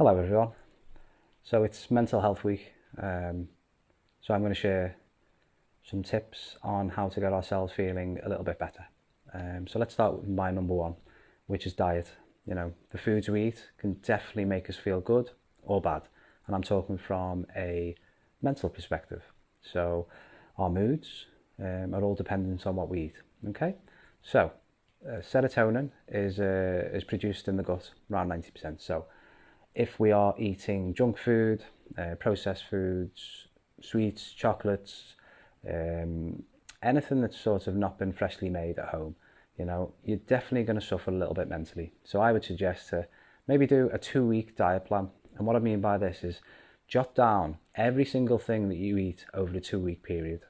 Hello everyone. So it's Mental Health Week. So I'm going to share some tips on how to get ourselves feeling a little bit better. So let's start with my number one, which is diet. You know, the foods we eat can definitely make us feel good or bad. And I'm talking from a mental perspective. So our moods are all dependent on what we eat. Okay? So serotonin is produced in the gut around 90%. So if we are eating junk food, processed foods, sweets, chocolates, anything that's sort of not been freshly made at home, you know, you're definitely going to suffer a little bit mentally. So I would suggest to maybe do a 2-week diet plan. And what I mean by this is jot down every single thing that you eat over the 2-week period.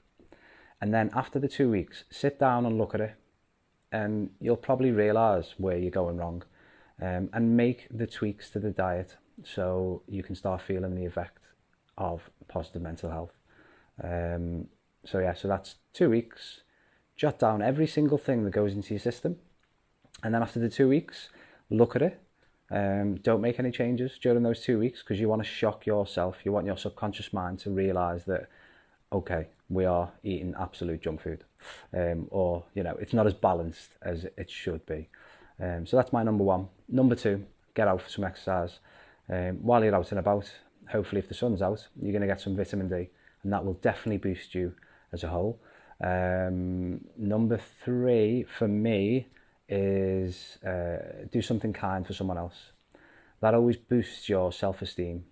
And then after the 2 weeks, sit down and look at it. And you'll probably realise where you're going wrong. And make the tweaks to the diet so you can start feeling the effect of positive mental health. So that's 2 weeks. Jot down every single thing that goes into your system, and then after the 2 weeks, look at it. Don't make any changes during those 2 weeks because you want to shock yourself. You want your subconscious mind to realise that, okay, we are eating absolute junk food, or you know, it's not as balanced as it should be. So that's my number one. Number two, get out for some exercise. While you're out and about, hopefully if the sun's out, you're going to get some vitamin D, and that will definitely boost you as a whole. Number three for me is do something kind for someone else. That always boosts your self-esteem.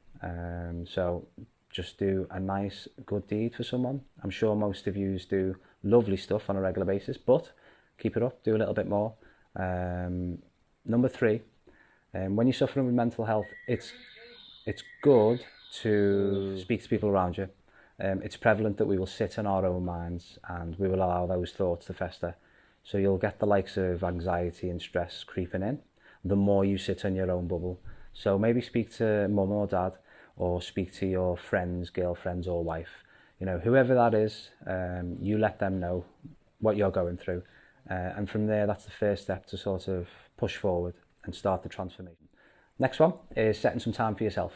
So just do a nice, good deed for someone. I'm sure most of you do lovely stuff on a regular basis, but keep it up, do a little bit more. Number three, when you're suffering with mental health, it's good to speak to people around you. It's prevalent that we will sit in our own minds and we will allow those thoughts to fester. So you'll get the likes of anxiety and stress creeping in the more you sit in your own bubble. So maybe speak to mum or dad, or speak to your friends, girlfriends or wife. You know, whoever that is, you let them know what you're going through. And from there, that's the first step to sort of push forward and start the transformation. Next one is setting some time for yourself.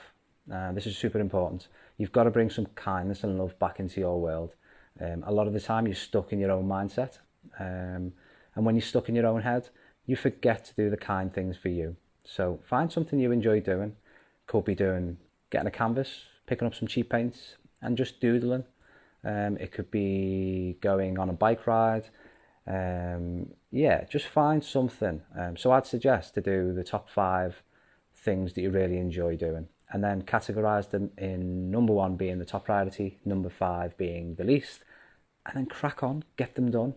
This is super important. You've got to bring some kindness and love back into your world. A lot of the time you're stuck in your own mindset. And when you're stuck in your own head, you forget to do the kind things for you. So find something you enjoy doing. Could be getting a canvas, picking up some cheap paints and just doodling. It could be going on a bike ride. Just find something. So I'd suggest to do the top 5 things that you really enjoy doing, and then categorize them in number 1 being the top priority, number 5 being the least, and then crack on, get them done.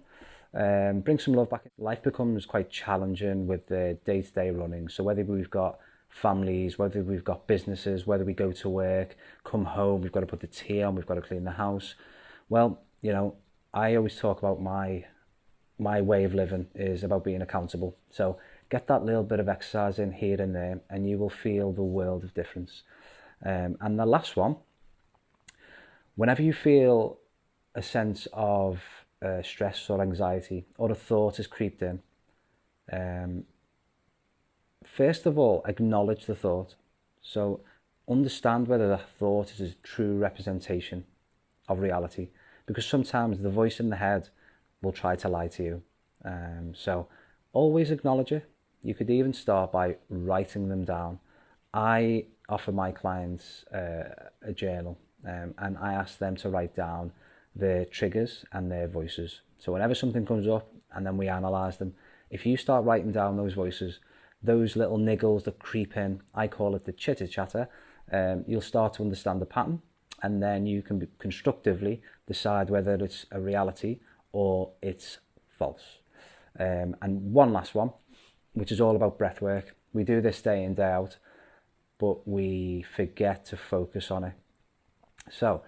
Bring some love back. Life becomes quite challenging with the day-to-day running. So whether we've got families, whether we've got businesses, whether we go to work, come home, we've got to put the tea on, we've got to clean the house. Well, you know, I always talk about my way of living is about being accountable. So get that little bit of exercise in here and there, and you will feel the world of difference. And the last one, whenever you feel a sense of stress or anxiety, or a thought has creeped in, first of all, acknowledge the thought. So understand whether the thought is a true representation of reality, because sometimes the voice in the head will try to lie to you. So always acknowledge it. You could even start by writing them down. I offer my clients a journal, and I ask them to write down their triggers and their voices. So whenever something comes up, and then we analyse them, if you start writing down those voices, those little niggles that creep in, I call it the chitter chatter, you'll start to understand the pattern, and then you can constructively decide whether it's a reality or it's false. And one last one, which is all about breath work. We do this day in, day out, but we forget to focus on it. So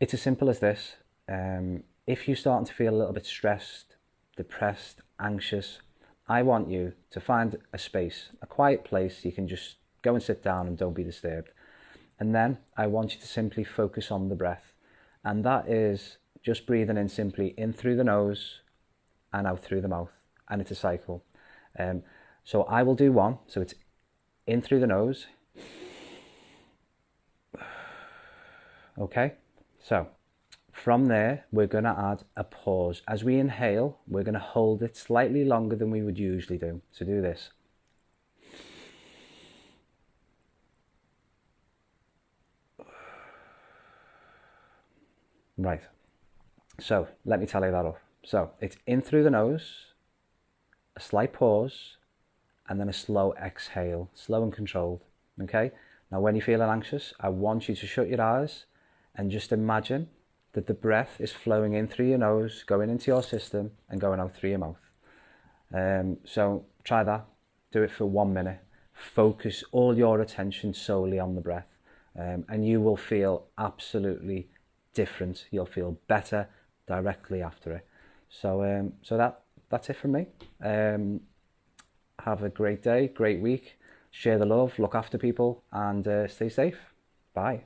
it's as simple as this. If you're starting to feel a little bit stressed, depressed, anxious, I want you to find a space, a quiet place you can just go and sit down and don't be disturbed. And then I want you to simply focus on the breath. And that is just breathing in simply in through the nose and out through the mouth. And it's a cycle. So I will do one. So it's in through the nose Okay, so from there, we're going to add a pause. As we inhale, we're going to hold it slightly longer than we would usually do. So do this. Right, so let me tally that up. So it's in through the nose, a slight pause, and then a slow exhale, slow and controlled. Okay, now when you're feeling anxious, I want you to shut your eyes and just imagine that the breath is flowing in through your nose, going into your system and going out through your mouth. So try that, do it for 1 minute. Focus all your attention solely on the breath, and you will feel absolutely different. You'll feel better directly after it. So that's it from me. Have a great day, great week. Share the love, look after people, and stay safe. Bye.